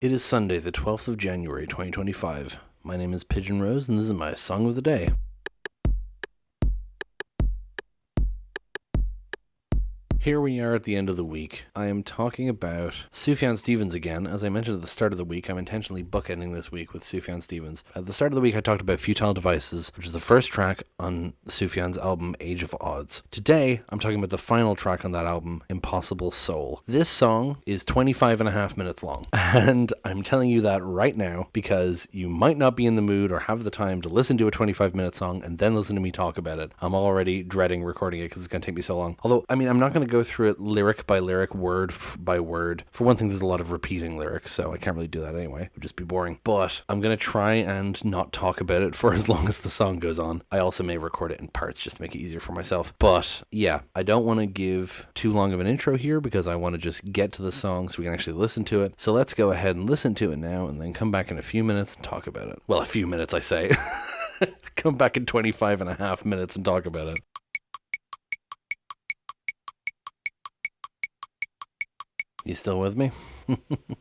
It is Sunday, the 12th of January, 2025. My name is Pigeon Rose, and this is my song of the day. Here we are at the end of the week. I am talking about Sufjan Stevens again. As I mentioned at the start of the week, I'm intentionally bookending this week with Sufjan Stevens. At the start of the week, I talked about Futile Devices, which is the first track on Sufjan's album, Age of Odds. Today, I'm talking about the final track on that album, Impossible Soul. This song is 25 and a half minutes long, and I'm telling you that right now because you might not be in the mood or have the time to listen to a 25-minute song and then listen to me talk about it. I'm already dreading recording it because it's going to take me so long. Although, I'm not going to go through it lyric by lyric, word by word. For one thing, there's a lot of repeating lyrics, so I can't really do that anyway. It would just be boring. But I'm going to try and not talk about it for as long as the song goes on. I also may record it in parts just to make it easier for myself. But yeah, I don't want to give too long of an intro here because I want to just get to the song so we can actually listen to it. So let's go ahead and listen to it now and then come back in a few minutes and talk about it. Well, a few minutes, I say. Come back in 25 and a half minutes and talk about it. You still with me?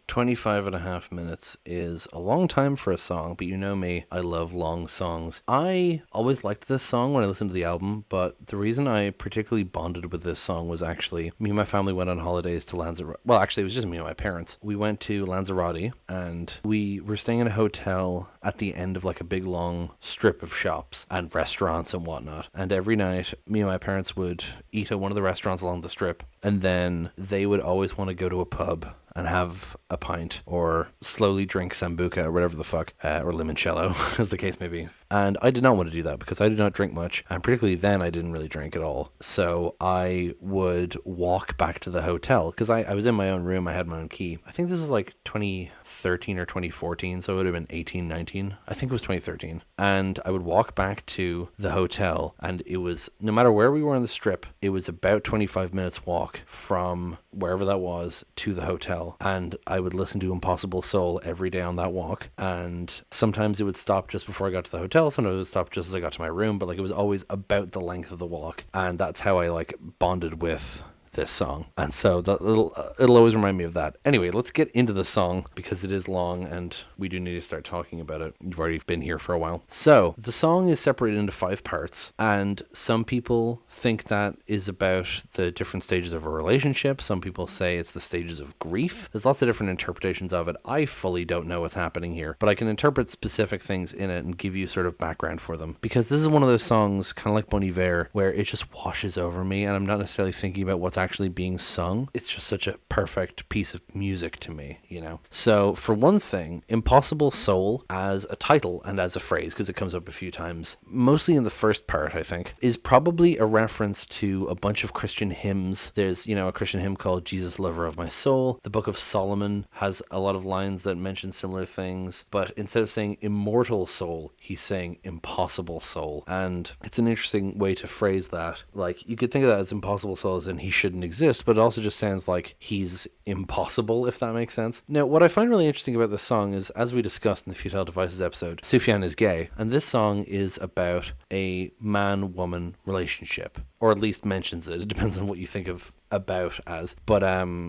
25 and a half minutes is a long time for a song, but you know me, I love long songs. I always liked this song when I listened to the album, but the reason I particularly bonded with this song was actually me and my family went on holidays to Lanzarote. Well, actually, it was just me and my parents. We went to Lanzarote and we were staying in a hotel at the end of like a big long strip of shops and restaurants and whatnot. And every night, me and my parents would eat at one of the restaurants along the strip, and then they would always want to go to a pub and have a pint or slowly drink sambuca or whatever the fuck, or limoncello, as the case may be. And I did not want to do that because I did not drink much, and particularly then I didn't really drink at all. So I would walk back to the hotel because I was in my own room. I had my own key. I think this was like 2013 or 2014, so it would have been 18, 19. I think it was 2013. And I would walk back to the hotel, and it was, no matter where we were on the strip, it was about 25 minutes walk from wherever that was to the hotel. And I would listen to Impossible Soul every day on that walk. And sometimes it would stop just before I got to the hotel. Sometimes it would stop just as I got to my room. But like it was always about the length of the walk. And that's how I like bonded with this song. And so it'll always remind me of that. Anyway, let's get into the song because it is long and we do need to start talking about it. You've already been here for a while. So the song is separated into 5 parts, and some people think that is about the different stages of a relationship. Some people say it's the stages of grief. There's lots of different interpretations of it. I fully don't know what's happening here, but I can interpret specific things in it and give you sort of background for them, because this is one of those songs, kind of like Bon Iver, where it just washes over me and I'm not necessarily thinking about what's actually being sung. It's just such a perfect piece of music to me, you know? So for one thing, Impossible Soul as a title and as a phrase, because it comes up a few times, mostly in the first part, I think, is probably a reference to a bunch of Christian hymns. There's, a Christian hymn called Jesus, Lover of My Soul. The Book of Solomon has a lot of lines that mention similar things, but instead of saying immortal soul, he's saying impossible soul. And it's an interesting way to phrase that. Like, you could think of that as impossible soul as in he shouldn't exist, but it also just sounds like he's impossible, if that makes sense. Now, what I find really interesting about this song is, as we discussed in the Futile Devices episode, Sufjan is gay, and this song is about a man-woman relationship, or at least mentions it. It depends on what you think of about as. But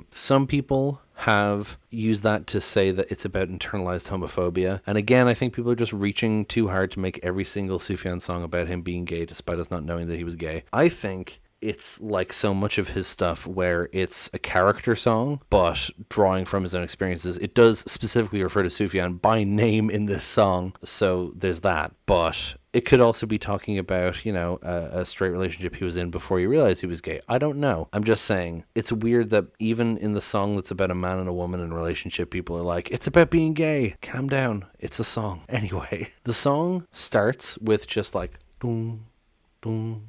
some people have used that to say that it's about internalized homophobia. And again, I think people are just reaching too hard to make every single Sufjan song about him being gay, despite us not knowing that he was gay. I think it's like so much of his stuff where it's a character song, but drawing from his own experiences. It does specifically refer to Sufjan by name in this song, so there's that. But it could also be talking about, a straight relationship he was in before he realized he was gay. I don't know. I'm just saying, it's weird that even in the song that's about a man and a woman in a relationship, people are like, it's about being gay. Calm down. It's a song. Anyway, the song starts with just like, boom, boom,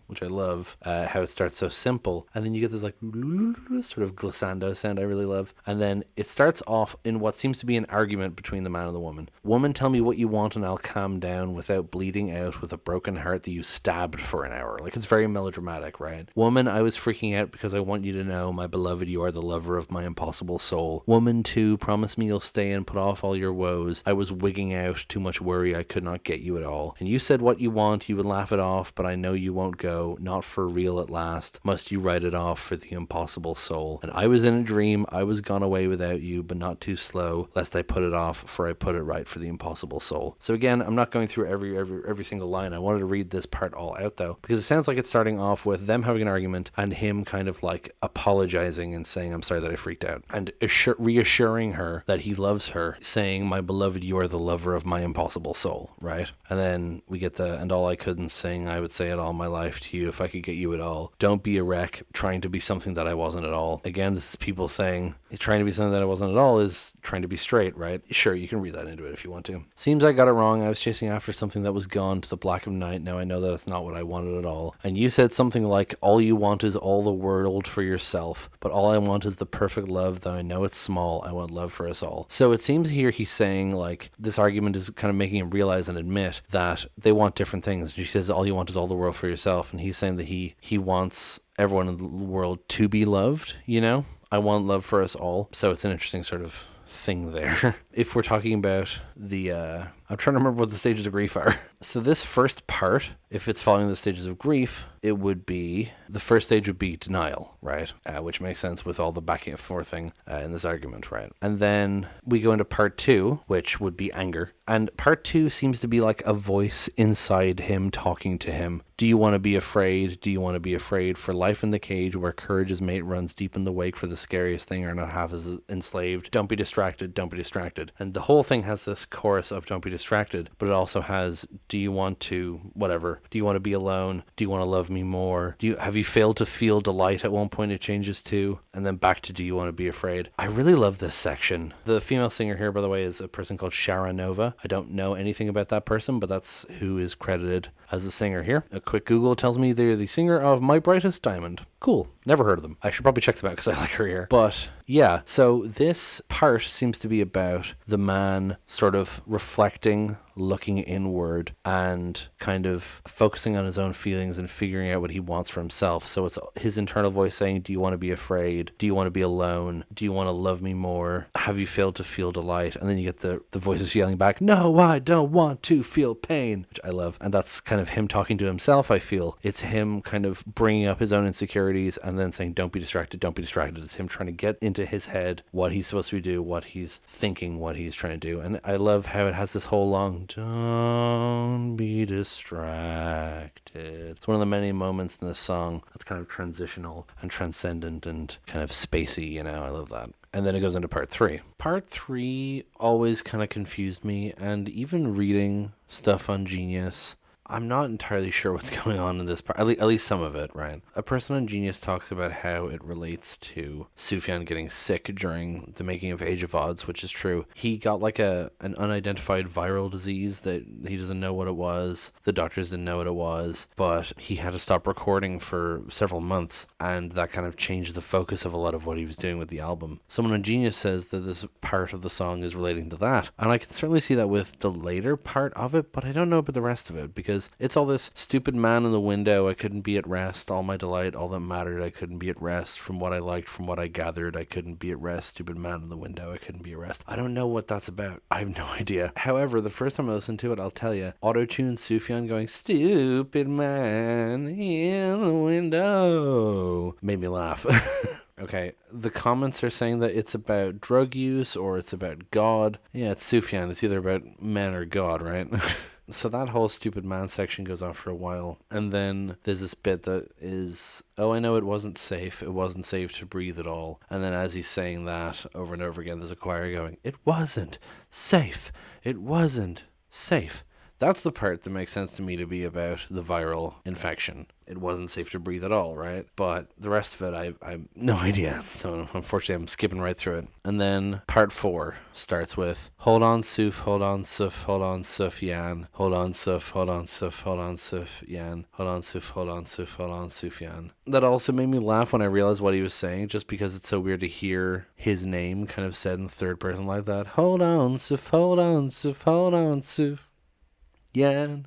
which I love, how it starts so simple, and then you get this like sort of glissando sound I really love, and then it starts off in what seems to be an argument between the man and the woman. Woman, tell me what you want and I'll calm down without bleeding out with a broken heart that you stabbed for an hour. Like, it's very melodramatic, right? Woman, I was freaking out because I want you to know, my beloved, you are the lover of my impossible soul. Woman, too, promise me you'll stay and put off all your woes. I was wigging out, too much worry, I could not get you at all. And you said what you want, you would laugh it off, but I know you won't. won't go, not for real at last. Must you write it off for the impossible soul? And I was in a dream, I was gone away without you, but not too slow, lest I put it off, for I put it right for the impossible soul. So again, I'm not going through every single line. I wanted to read this part all out though, because it sounds like it's starting off with them having an argument and him kind of like apologizing and saying, I'm sorry that I freaked out, and reassuring her that he loves her, saying, my beloved, you are the lover of my impossible soul, right? And then we get the, and all I couldn't sing, I would say it all my life to you if I could get you at all. Don't be a wreck, trying to be something that I wasn't at all. Again, this is people saying, trying to be something that I wasn't at all is trying to be straight, right? Sure, you can read that into it if you want to. Seems I got it wrong. I was chasing after something that was gone to the black of night. Now I know that it's not what I wanted at all. And you said something like, all you want is all the world for yourself, but all I want is the perfect love, though I know it's small. I want love for us all. So it seems here he's saying, like, this argument is kind of making him realize and admit that they want different things. She says, all you want is all the world for yourself. And he's saying that he wants everyone in the world to be loved, you know? I want love for us all. So it's an interesting sort of thing there. If we're talking about the I'm trying to remember what the stages of grief are. So this first part, if it's following the stages of grief, it would be, the first stage would be denial, right? Which makes sense with all the backing and forthing in this argument, right? And then we go into part 2, which would be anger. And part 2 seems to be like a voice inside him talking to him. Do you want to be afraid? Do you want to be afraid for life in the cage where courage's mate runs deep in the wake for the scariest thing or not half as enslaved? Don't be distracted, don't be distracted. And the whole thing has this chorus of don't be distracted, but it also has, do you want to, whatever, do you want to be alone? Do you want to love me more? Have you failed to feel delight? At one point it changes to, and then back to, do you want to be afraid? I really love this section. The female singer here, by the way, is a person called Sharanova. I don't know anything about that person, but that's who is credited as the singer here. A quick Google tells me they're the singer of My Brightest Diamond. Cool. Never heard of them. I should probably check them out because I like her here. But yeah, so this part seems to be about the man sort of reflecting, looking inward, and kind of focusing on his own feelings and figuring out what he wants for himself. So it's his internal voice saying, do you want to be afraid? Do you want to be alone? Do you want to love me more? Have you failed to feel delight? And then you get the voices yelling back, no, I don't want to feel pain, which I love. And that's kind of him talking to himself, I feel. It's him kind of bringing up his own insecurities and then saying, don't be distracted, don't be distracted. It's him trying to get into his head what he's supposed to do, what he's thinking, what he's trying to do. And I love how it has this whole long, don't be distracted. It's one of the many moments in this song that's kind of transitional and transcendent and kind of spacey, you know. I love that. And then it goes into part 3. Part 3 always kind of confused me, and even reading stuff on Genius, I'm not entirely sure what's going on in this part, at least some of it, right? A person on Genius talks about how it relates to Sufjan getting sick during the making of Age of Odds, which is true. He got like an unidentified viral disease that he doesn't know what it was. The doctors didn't know what it was, but he had to stop recording for several months, and that kind of changed the focus of a lot of what he was doing with the album. Someone on Genius says that this part of the song is relating to that, and I can certainly see that with the later part of it, but I don't know about the rest of it, because it's all this stupid man in the window, I couldn't be at rest, all my delight, all that mattered, I couldn't be at rest, from what I liked, from what I gathered, I couldn't be at rest, stupid man in the window, I couldn't be at rest. I don't know what that's about. I have no idea. However, the first time I listened to it, I'll tell you, auto-tune Sufjan going, stupid man in the window, made me laugh. Okay, the comments are saying that it's about drug use or it's about God. Yeah, it's Sufjan. It's either about men or God, right? So that whole stupid man section goes on for a while. And then there's this bit that is, oh, I know it wasn't safe. It wasn't safe to breathe at all. And then as he's saying that over and over again, there's a choir going, it wasn't safe. It wasn't safe. That's the part that makes sense to me to be about the viral infection. It wasn't safe to breathe at all, right? But the rest of it, I have no idea. So unfortunately, I'm skipping right through it. And then part 4 starts with, hold on, Suf, hold on, Suf, hold on, Sufjan. Hold on, Suf, hold on, Suf, hold on, Sufjan. Hold on, Suf, hold on, Suf, hold on, Sufjan. That also made me laugh when I realized what he was saying, just because it's so weird to hear his name kind of said in third person like that. Hold on, Suf, hold on, Suf, hold on, Suf. Yeah.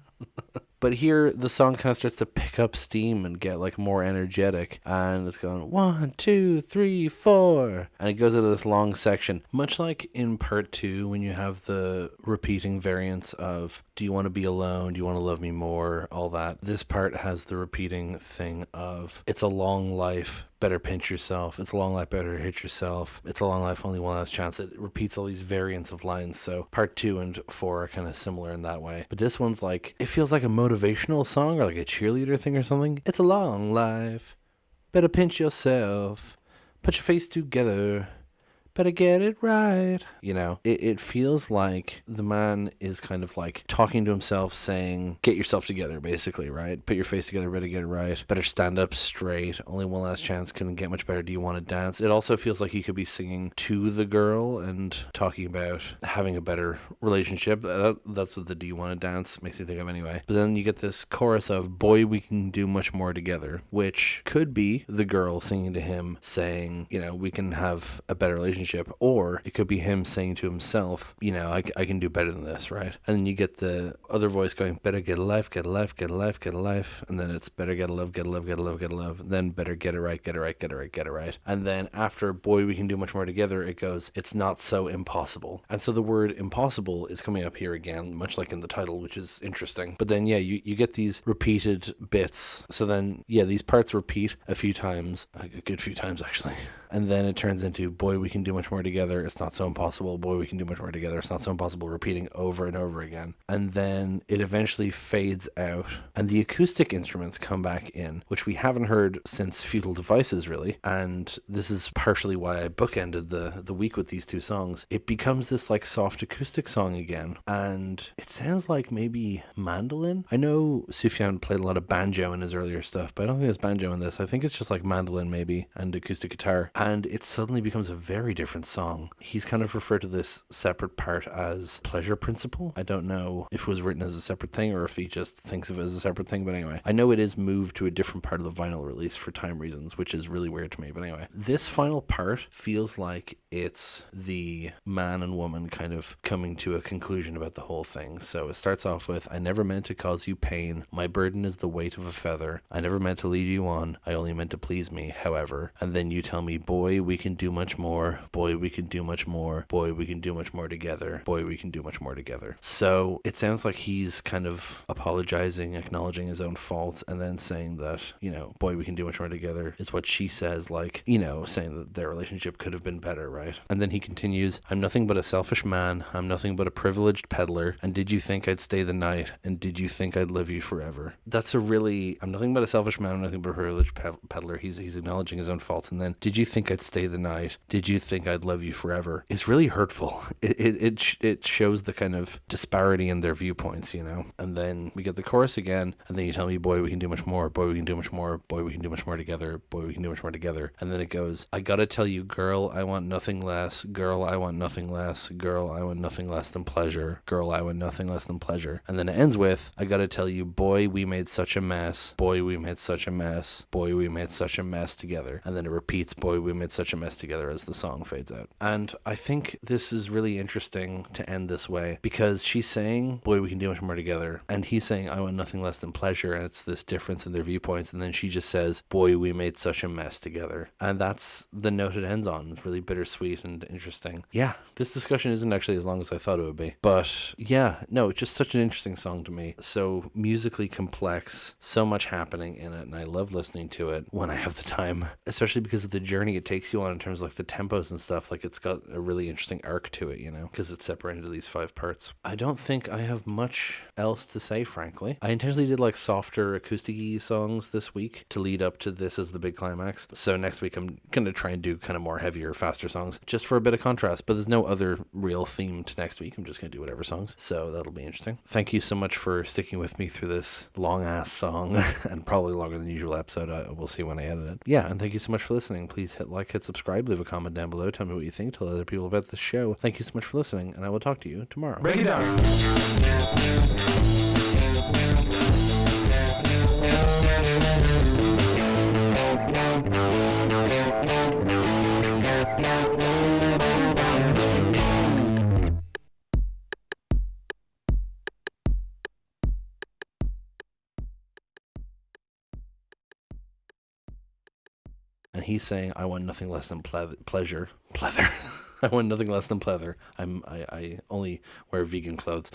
But here, the song kind of starts to pick up steam and get like more energetic, and it's going 1, 2, 3, 4, and it goes into this long section, much like in part 2 when you have the repeating variants of do you want to be alone, do you want to love me more, all that. This part has the repeating thing of it's a long life, better pinch yourself, it's a long life, better hit yourself, it's a long life, only one last chance. It repeats all these variants of lines, so part 2 and 4 are kind of similar in that way. But this one's like, it feels like a motivational song or like a cheerleader thing or something. It's a long life, better pinch yourself, put your face together, better get it right. You know, it feels like the man is kind of like talking to himself saying, get yourself together, basically, right? Put your face together, better get it right. Better stand up straight. Only one last chance. Couldn't get much better. Do you want to dance? It also feels like he could be singing to the girl and talking about having a better relationship. That's what the do you want to dance makes me think of anyway. But then you get this chorus of boy, we can do much more together, which could be the girl singing to him saying, you know, we can have a better relationship. Or it could be him saying to himself, you know, I can do better than this, right? And then you get the other voice going, better get a life, get a life, get a life, get a life. And then it's better get a love, get a love, get a love, get a love. Then better get it right, get it right, get it right, get it right. And then after boy, we can do much more together, it goes, it's not so impossible. And so the word impossible is coming up here again, much like in the title, which is interesting. But then, yeah, you get these repeated bits. So then, yeah, these parts repeat a few times, a good few times actually. And then it turns into, boy, we can do much more together. It's not so impossible. Boy, we can do much more together. It's not so impossible. Repeating over and over again. And then it eventually fades out. And the acoustic instruments come back in, which we haven't heard since Feudal Devices, really. And this is partially why I bookended the week with these two songs. It becomes this like soft acoustic song again. And it sounds like maybe mandolin. I know Sufjan played a lot of banjo in his earlier stuff, but I don't think there's banjo in this. I think it's just like mandolin maybe and acoustic guitar. And it suddenly becomes a very different song. He's kind of referred to this separate part as Pleasure Principle. I don't know if it was written as a separate thing or if he just thinks of it as a separate thing, but anyway. I know it is moved to a different part of the vinyl release for time reasons, which is really weird to me, but anyway. This final part feels like it's the man and woman kind of coming to a conclusion about the whole thing. So it starts off with, I never meant to cause you pain. My burden is the weight of a feather. I never meant to lead you on. I only meant to please me, however. And then you tell me, boy, we can do much more. Boy, we can do much more. Boy, we can do much more together. Boy, we can do much more together. So it sounds like he's kind of apologizing, acknowledging his own faults, and then saying that, you know, boy, we can do much more together is what she says, like, you know, saying that their relationship could have been better, right? And then he continues, I'm nothing but a selfish man. I'm nothing but a privileged peddler. And did you think I'd stay the night? And did you think I'd live you forever? That's a really, I'm nothing but a selfish man. I'm nothing but a privileged peddler. He's acknowledging his own faults. And then, did you think I'd stay the night? Did you think I'd love you forever? It's really hurtful. It shows the kind of disparity in their viewpoints, you know? And then we get the chorus again. And then you tell me, boy, we can do much more. Boy, we can do much more. Boy, we can do much more together. Boy, we can do much more together. And then it goes, I gotta tell you, girl, I want nothing less. Girl, I want nothing less. Girl, I want nothing less than pleasure. Girl, I want nothing less than pleasure. And then it ends with, I gotta tell you, boy, we made such a mess. Boy, we made such a mess. Boy, we made such a mess together. And then it repeats, boy, we made such a mess together as the song fades out. And I think this is really interesting to end this way because she's saying, boy, we can do much more together. And he's saying, I want nothing less than pleasure. And it's this difference in their viewpoints. And then she just says, boy, we made such a mess together. And that's the note it ends on. It's really bittersweet and interesting. Yeah, this discussion isn't actually as long as I thought it would be. But yeah, no, it's just such an interesting song to me. So musically complex, so much happening in it. And I love listening to it when I have the time, especially because of the journey it takes you on in terms of like the tempos and stuff. Like it's got a really interesting arc to it, you know, because it's separated into these 5 parts. I don't think I have much else to say, frankly. I intentionally did like softer acoustic-y songs this week to lead up to this as the big climax. So next week I'm going to try and do kind of more heavier, faster songs just for a bit of contrast, but there's no other real theme to next week. I'm just going to do whatever songs. So that'll be interesting. Thank you so much for sticking with me through this long ass song and probably longer than usual episode. We'll see when I edit it. Yeah. And thank you so much for listening. Please hit like, hit subscribe, leave a comment down below. Tell me what you think. Tell other people about the show. Thank you so much for listening, and I will talk to you tomorrow. Break it down. he's saying, I want nothing less than pleasure. Pleather. I want nothing less than pleather. I only wear vegan clothes.